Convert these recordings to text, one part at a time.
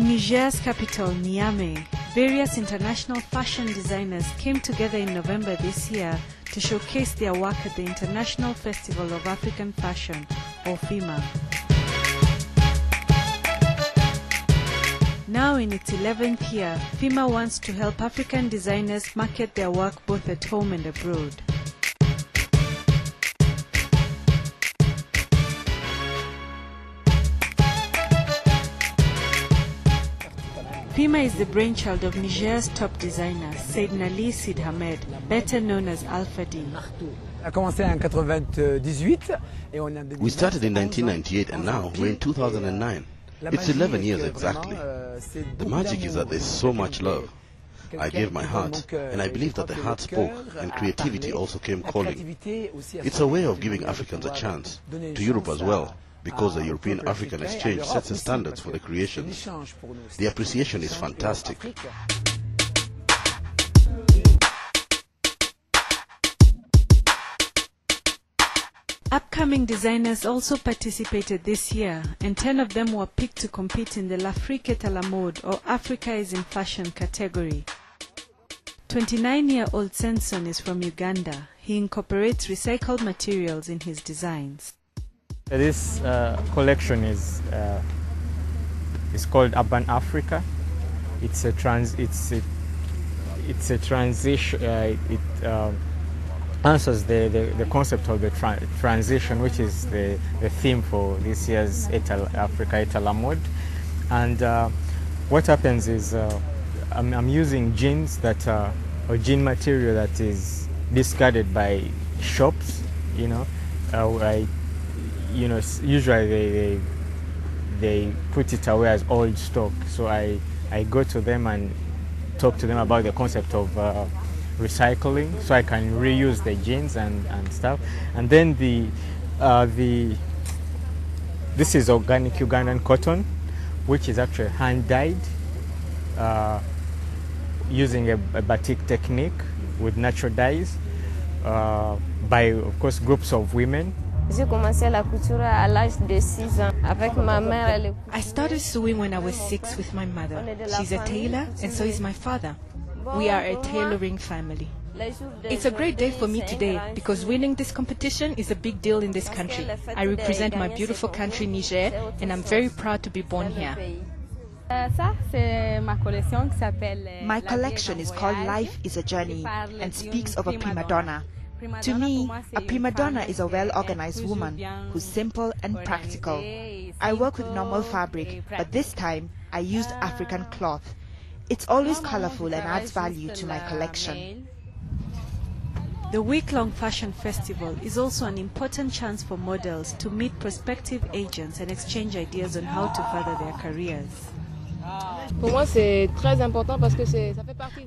In Niger's capital, Niamey, various international fashion designers came together in November this year to showcase their work at the International Festival of African Fashion, or FIMA. Now in its 11th year, FIMA wants to help African designers market their work both at home and abroad. FIMA is the brainchild of Niger's top designer, Said Nali Sid Hamed, better known as Alpha D. We started in 1998 and now we're in 2009. It's 11 years exactly. The magic is that there's so much love. I gave my heart, and I believe that the heart spoke, and creativity also came calling. It's a way of giving Africans a chance, to Europe as well, because the European-African exchange sets the standards for the creations. The appreciation is fantastic. Upcoming designers also participated this year, and 10 of them were picked to compete in the L'Afrique est à la mode, or Africa is in fashion category. 29-year-old Senson is from Uganda. He incorporates recycled materials in his designs. This collection is called Urban Africa. It's a transition. It answers the concept of the transition, which is the theme for this year's Africa est à la mode. And what happens is I'm using jeans that or jean material that is discarded by shops. Usually they put it away as old stock. So I go to them and talk to them about the concept of recycling, so I can reuse the jeans and stuff. And then this is organic Ugandan cotton, which is actually hand dyed using a batik technique with natural dyes by, of course, groups of women. I started sewing when I was 6 with my mother. She's a tailor and so is my father. We are a tailoring family. It's a great day for me today because winning this competition is a big deal in this country. I represent my beautiful country, Niger, and I'm very proud to be born here. My collection is called Life is a Journey and speaks of a prima donna. To me, a prima donna is a well-organized woman who's simple and practical. I work with normal fabric, but this time I used African cloth. It's always colorful and adds value to my collection. The week-long fashion festival is also an important chance for models to meet prospective agents and exchange ideas on how to further their careers.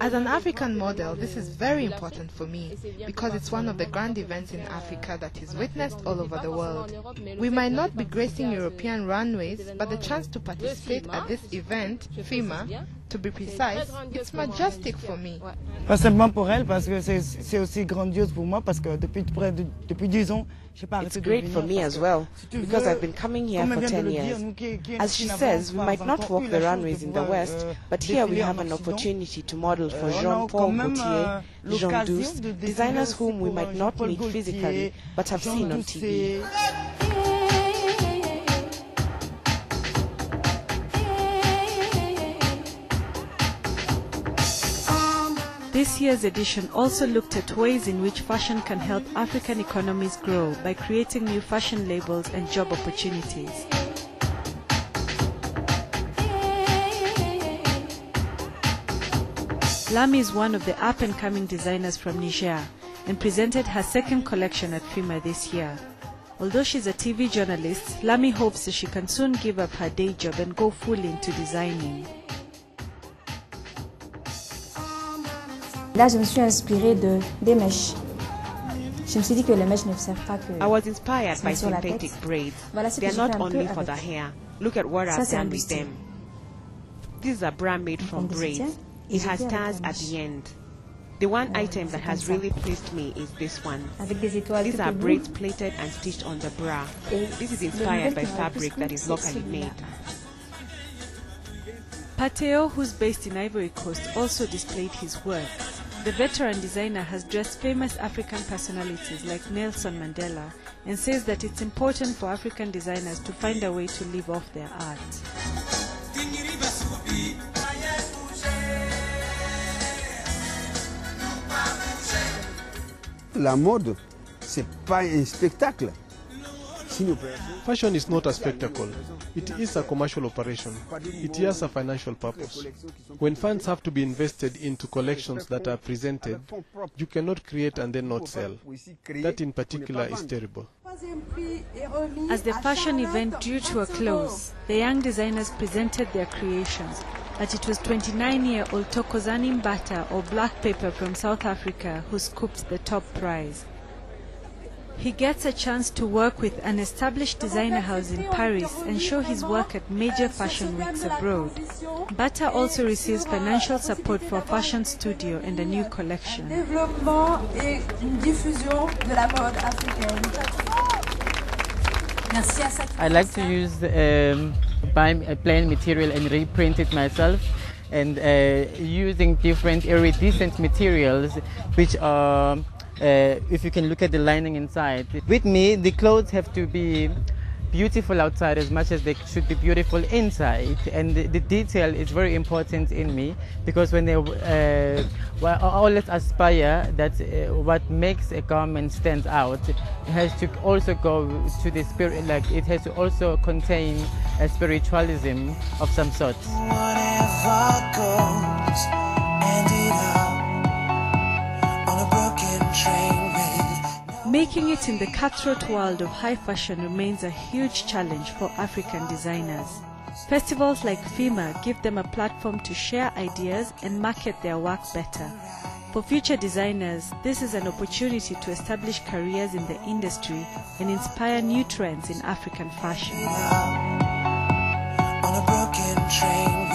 As an African model, this is very important for me because it's one of the grand events in Africa that is witnessed all over the world. We might not be gracing European runways, but the chance to participate at this event, FIMA, to be precise, it's majestic for me. Pas seulement pour elle, parce que c'est aussi grandiose pour moi, parce que depuis 10 ans, It's great for me as well, because I've been coming here for 10 years. As she says, we might not walk the runways in the West, but here we have an opportunity to model for Jean-Paul Gaultier, Jean Douce, designers whom we might not meet physically, but have seen on TV. This year's edition also looked at ways in which fashion can help African economies grow by creating new fashion labels and job opportunities. Lami is one of the up-and-coming designers from Niger and presented her second collection at FIMA this year. Although she's a TV journalist, Lami hopes that she can soon give up her day job and go full into designing. Là, je me suis inspirée des mèches. Je me suis dit que les mèches ne servent pas que. I was inspired by synthetic braids. They are not only for the hair. Look at what I've done with them. This is a bra made from braids. It has stars at the end. The one item that has really pleased me is this one. These are braids plated and stitched on the bra. This is inspired by fabric that is locally made. Pateo, who's based in Ivory Coast, also displayed his work. The veteran designer has dressed famous African personalities like Nelson Mandela and says that it's important for African designers to find a way to live off their art. La mode, c'est pas un spectacle. Fashion is not a spectacle. It is a commercial operation. It has a financial purpose. When funds have to be invested into collections that are presented, you cannot create and then not sell. That in particular is terrible. As the fashion event drew to a close, the young designers presented their creations, but it was 29-year-old Thokozani Mbata, or Black Pepper from South Africa, who scooped the top prize. He gets a chance to work with an established designer house in Paris and show his work at major fashion weeks abroad. Mbata also receives financial support for a fashion studio and a new collection. I like to use buy a plain material and reprint it myself, and using different iridescent materials which are if you can look at the lining inside. With me, the clothes have to be beautiful outside as much as they should be beautiful inside, and the detail is very important in me, because when they I always aspire that what makes a garment stand out has to also go to the spirit, like it has to also contain a spiritualism of some sort. Whatever goes, ended up on a broken train. Making it in the cutthroat world of high fashion remains a huge challenge for African designers. Festivals like FIMA give them a platform to share ideas and market their work better. For future designers, this is an opportunity to establish careers in the industry and inspire new trends in African fashion. On a broken train.